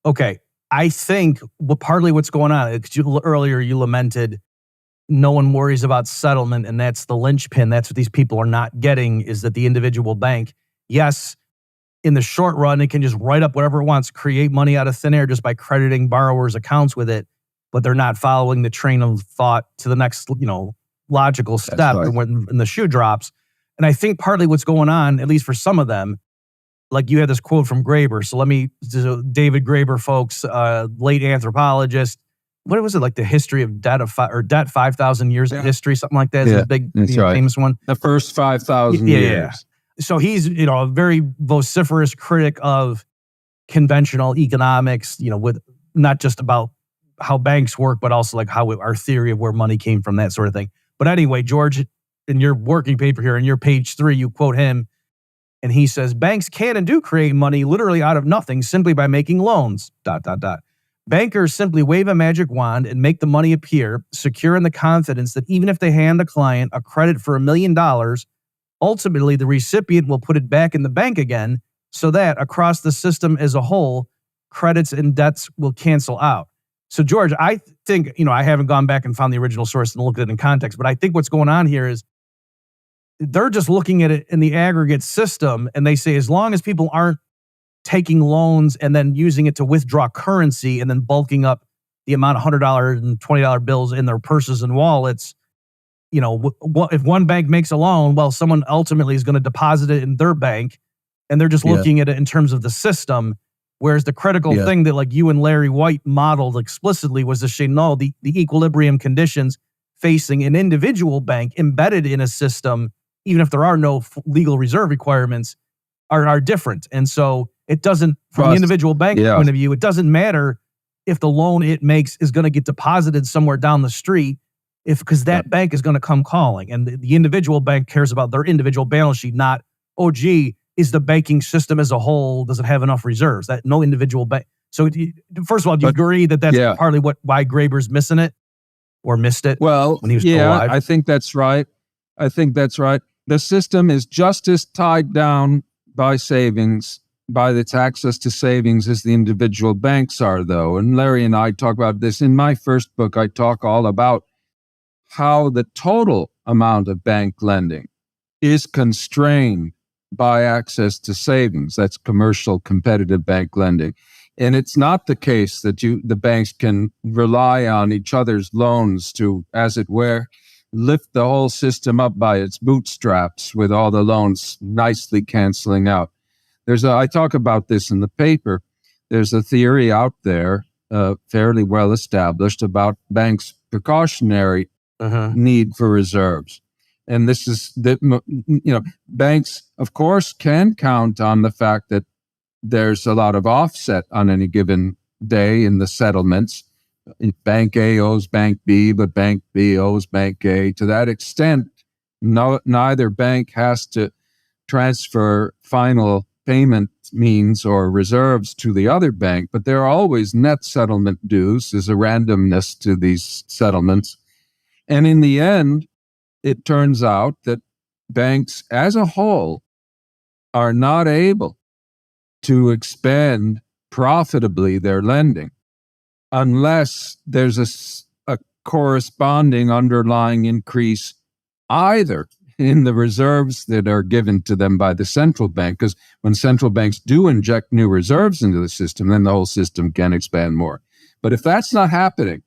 Okay. I think partly what's going on, earlier you lamented no one worries about settlement, and that's the linchpin. That's what these people are not getting, is that the individual bank, yes, in the short run, it can just write up whatever it wants, create money out of thin air just by crediting borrowers' accounts with it, but they're not following the train of thought to the next, logical step right. when the shoe drops. And I think partly what's going on, at least for some of them, like you had this quote from Graeber. So David Graeber, folks, late anthropologist. What was it, like the history of debt 5,000 years of history, something like that? Is his big, right. famous one. The first 5,000 years. Yeah. So he's, a very vociferous critic of conventional economics, with not just about how banks work, but also like how our theory of where money came from, that sort of thing. But anyway, George, in your working paper here, in your page 3, you quote him, and he says, banks can and do create money literally out of nothing simply by making loans, ... Bankers simply wave a magic wand and make the money appear, secure in the confidence that even if they hand a client a credit for $1 million, ultimately the recipient will put it back in the bank again, so that across the system as a whole, credits and debts will cancel out. So George, I think, I haven't gone back and found the original source and looked at it in context, but I think what's going on here is they're just looking at it in the aggregate system, and they say as long as people aren't taking loans and then using it to withdraw currency and then bulking up the amount of $100 and $20 bills in their purses and wallets, if one bank makes a loan, well, someone ultimately is going to deposit it in their bank, and they're just looking at it in terms of the system. Whereas the critical thing that like you and Larry White modeled explicitly was to say, no, the equilibrium conditions facing an individual bank embedded in a system, even if there are no legal reserve requirements, are different. And so it doesn't, from the individual bank point of view, it doesn't matter if the loan it makes is going to get deposited somewhere down the street, because that bank is going to come calling. And the individual bank cares about their individual balance sheet, not, oh, gee, is the banking system as a whole, does it have enough reserves? That no individual bank. So first of all, do you agree that that's partly why Graeber's missing it or missed it when he was still alive? I think that's right. The system is just as tied down by savings, by its access to savings, as the individual banks are, though. And Larry and I talk about this. In my first book, I talk all about how the total amount of bank lending is constrained by access to savings. That's commercial competitive bank lending. And it's not the case that the banks can rely on each other's loans to, as it were, lift the whole system up by its bootstraps with all the loans nicely canceling out. I talk about this in the paper. There's a theory out there, fairly well established, about banks' precautionary need for reserves. And this is that, banks, of course, can count on the fact that there's a lot of offset on any given day in the settlements. Bank A owes Bank B, but Bank B owes Bank A. To that extent, neither bank has to transfer final payment means or reserves to the other bank, but there are always net settlement dues. There's a randomness to these settlements. And in the end, it turns out that banks as a whole are not able to expand profitably their lending unless there's a corresponding underlying increase either in the reserves that are given to them by the central bank, because when central banks do inject new reserves into the system, then the whole system can expand more. But if that's not happening,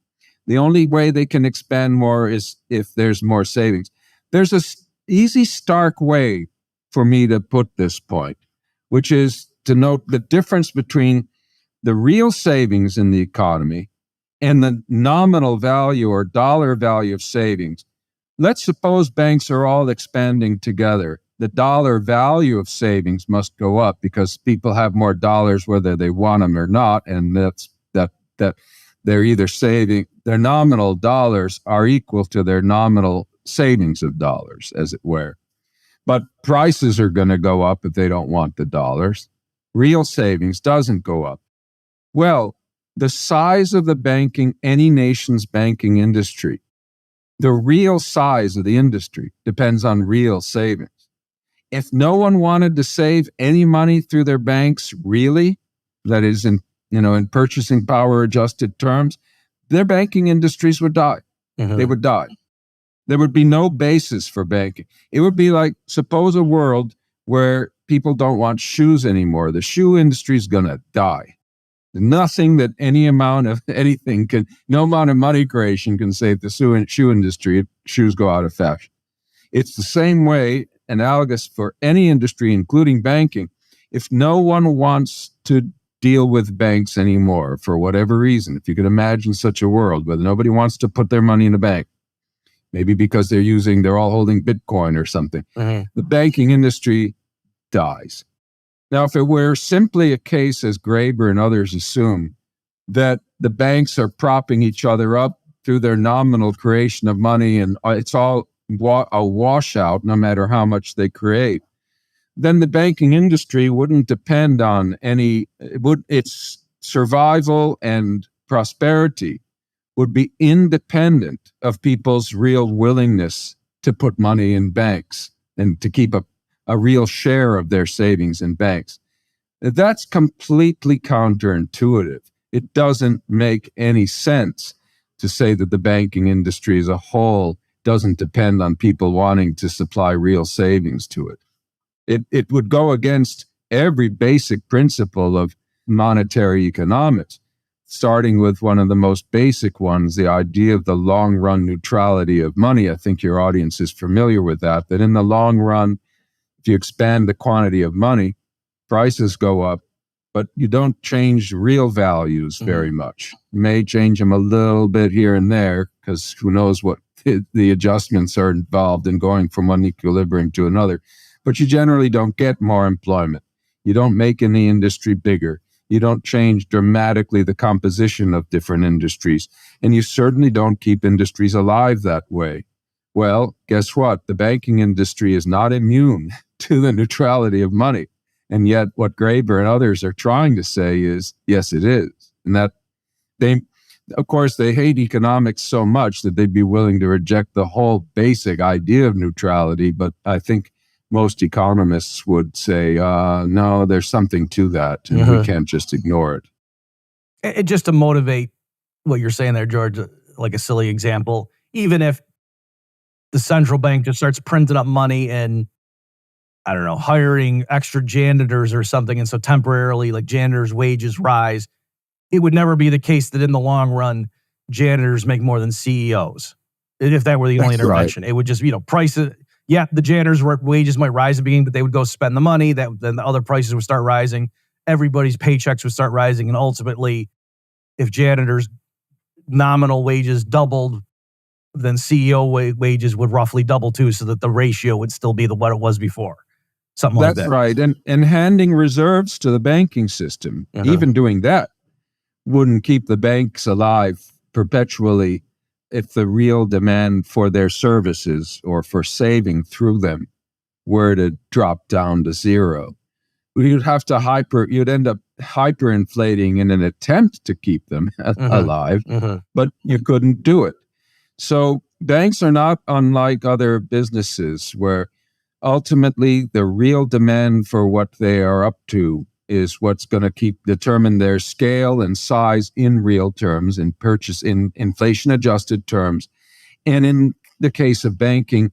the only way they can expand more is if there's more savings. There's an easy, stark way for me to put this point, which is to note the difference between the real savings in the economy and the nominal value or dollar value of savings. Let's suppose banks are all expanding together. The dollar value of savings must go up because people have more dollars whether they want them or not, and that they're either saving, their nominal dollars are equal to their nominal savings of dollars, as it were. But prices are going to go up if they don't want the dollars. Real savings doesn't go up. Well, the size of any nation's banking industry, the real size of the industry depends on real savings. If no one wanted to save any money through their banks, really, that is in purchasing power adjusted terms, their banking industries would die. They would die. There would be no basis for banking. It would be like, suppose a world where people don't want shoes anymore. The shoe industry is going to die. Nothing that any amount of anything can, no amount of money creation can save the shoe industry if shoes go out of fashion. It's the same way, analogous for any industry, including banking. If no one wants to deal with banks anymore for whatever reason, if you could imagine such a world where nobody wants to put their money in a bank, maybe because they're all holding Bitcoin or something, the banking industry dies. Now, if it were simply a case, as Graeber and others assume, that the banks are propping each other up through their nominal creation of money and it's all a washout no matter how much they create, then the banking industry wouldn't depend on its survival and prosperity would be independent of people's real willingness to put money in banks and to keep a real share of their savings in banks. That's completely counterintuitive. It doesn't make any sense to say that the banking industry as a whole doesn't depend on people wanting to supply real savings to it. It would go against every basic principle of monetary economics, starting with one of the most basic ones, the idea of the long-run neutrality of money. I think your audience is familiar with that in the long run, if you expand the quantity of money, prices go up, but you don't change real values very much. You may change them a little bit here and there, because who knows what the adjustments are involved in going from one equilibrium to another. But you generally don't get more employment. You don't make any industry bigger. You don't change dramatically the composition of different industries. And you certainly don't keep industries alive that way. Well, guess what? The banking industry is not immune to the neutrality of money. And yet what Graeber and others are trying to say is, yes, it is. And that of course, they hate economics so much that they'd be willing to reject the whole basic idea of neutrality. But I think most economists would say, no, there's something to that, and we can't just ignore it. And just to motivate what you're saying there, George, like a silly example, even if the central bank just starts printing up money and, I don't know, hiring extra janitors or something, and so temporarily, like, janitors' wages rise, it would never be the case that in the long run, janitors make more than CEOs. If that were the only intervention, It would just, prices. Yeah, the janitors' wages might rise at the beginning, but they would go spend the money. Then the other prices would start rising. Everybody's paychecks would start rising, and ultimately, if janitors' nominal wages doubled, then CEO wages would roughly double too, so that the ratio would still be what it was before. Something like that. That's right. And handing reserves to the banking system, even doing that, wouldn't keep the banks alive perpetually if the real demand for their services or for saving through them were to drop down to zero. You'd end up hyperinflating in an attempt to keep them alive, but you couldn't do it. So banks are not unlike other businesses where ultimately the real demand for what they are up to is what's going to determine their scale and size in real terms, in inflation adjusted terms. And in the case of banking,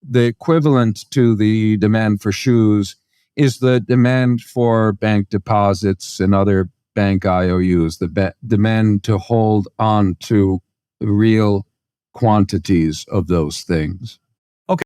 the equivalent to the demand for shoes is the demand for bank deposits and other bank IOUs, the demand to hold on to real quantities of those things.